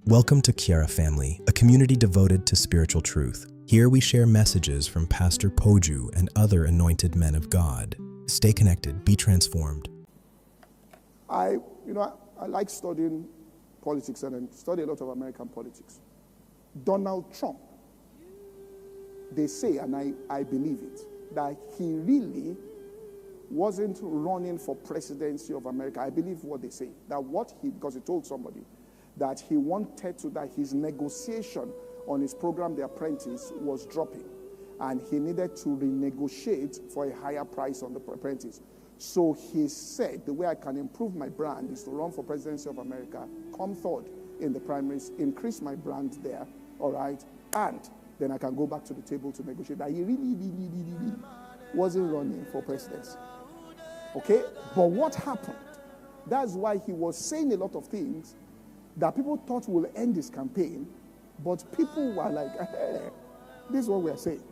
Welcome to Kiara Family, a community devoted to spiritual truth. Here we share messages from Pastor Poju and other anointed men of God. Stay connected, be transformed. I like studying politics and I study a lot of American politics. Donald Trump, they say, and I believe it, that he really wasn't running for presidency of America. I believe what they say, because he told somebody that he wanted that his negotiation on his program, The Apprentice, was dropping. And he needed to renegotiate for a higher price on the Apprentice. So he said, the way I can improve my brand is to run for presidency of America, come third in the primaries, increase my brand there, all right? And then I can go back to the table to negotiate. That he really wasn't running for presidency. Okay? But what happened? That's why he was saying a lot of things that people thought will end his campaign, but people were like, hey, this is what we're saying.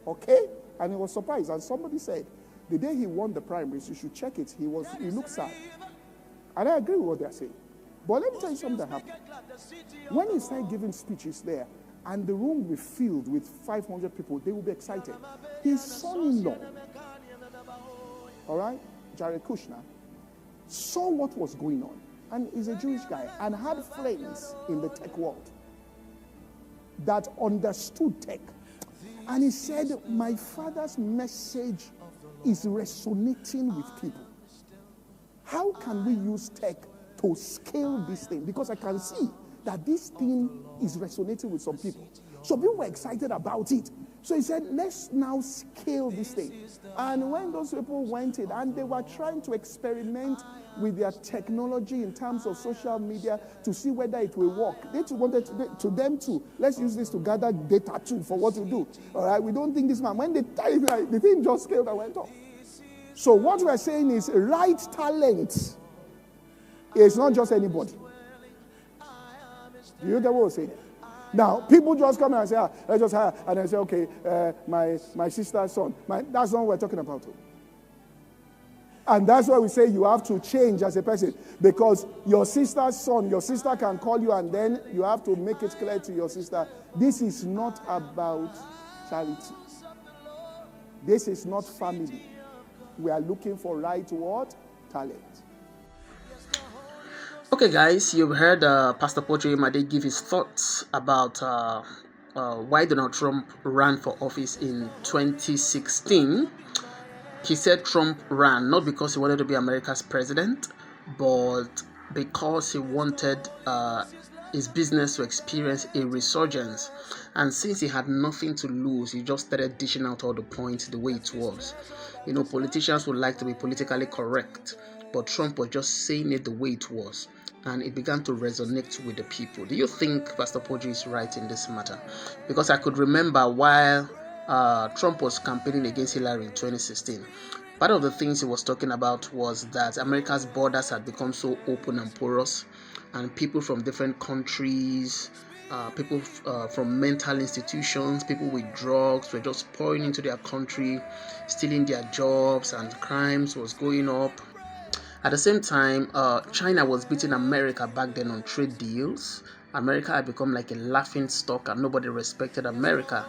Okay? And he was surprised. And somebody said, the day he won the primaries, you should check it. He looked sad. And I agree with what they're saying. But let me tell you something that happened. When he started giving speeches there, and the room will be filled with 500 people, they will be excited. His son-in-law, all right, Jared Kushner, saw what was going on. And he's a Jewish guy and had friends in the tech world that understood tech. And he said, my father's message is resonating with people. How can we use tech to scale this thing? Because I can see that this thing is resonating with some people. So people were excited about it. So he said, let's now scale this thing. And when those people went in and they were trying to experiment with their technology in terms of social media to see whether it will work, they wanted let's use this to gather data too for what to do. All right, we don't think this man. When they type, the thing just scaled and went off. So what we're saying is right talent is not just anybody. Do you get what we're saying? Now, people just come and say, let's just hire. And I say, okay, my sister's son. That's not what we're talking about. And that's why we say you have to change as a person. Because your sister's son, your sister can call you and then you have to make it clear to your sister, this is not about charity. This is not family. We are looking for right what? Talent. Okay, guys, you've heard Pastor Poju Oyemade give his thoughts about why Donald Trump ran for office in 2016. He said Trump ran not because he wanted to be America's president, but because he wanted his business to experience a resurgence. And since he had nothing to lose, he just started dishing out all the points the way it was. You know, politicians would like to be politically correct, but Trump was just saying it the way it was. And it began to resonate with the people. Do you think Pastor Poju is right in this matter? Because I could remember while Trump was campaigning against Hillary in 2016, part of the things he was talking about was that America's borders had become so open and porous, and people from different countries, people from mental institutions, people with drugs were just pouring into their country, stealing their jobs, and crimes was going up. At the same time, China was beating America back then on trade deals. America had become like a laughing stock and nobody respected America.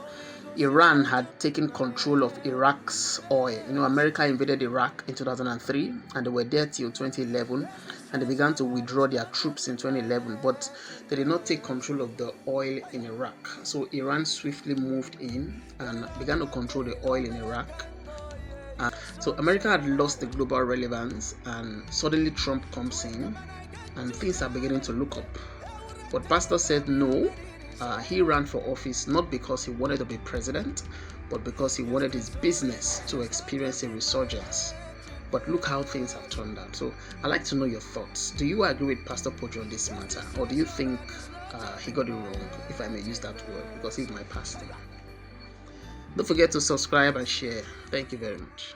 Iran had taken control of Iraq's oil. You know, America invaded Iraq in 2003 and they were there till 2011, and they began to withdraw their troops in 2011, but they did not take control of the oil in Iraq. So Iran swiftly moved in and began to control the oil in Iraq. So America had lost the global relevance, and suddenly Trump comes in and things are beginning to look up. But Pastor said no, he ran for office not because he wanted to be president, but because he wanted his business to experience a resurgence. But look how things have turned out. So I'd like to know your thoughts. Do you agree with Pastor Poju on this matter, or do you think he got it wrong, if I may use that word, because he's my pastor? Don't forget to subscribe and share. Thank you very much.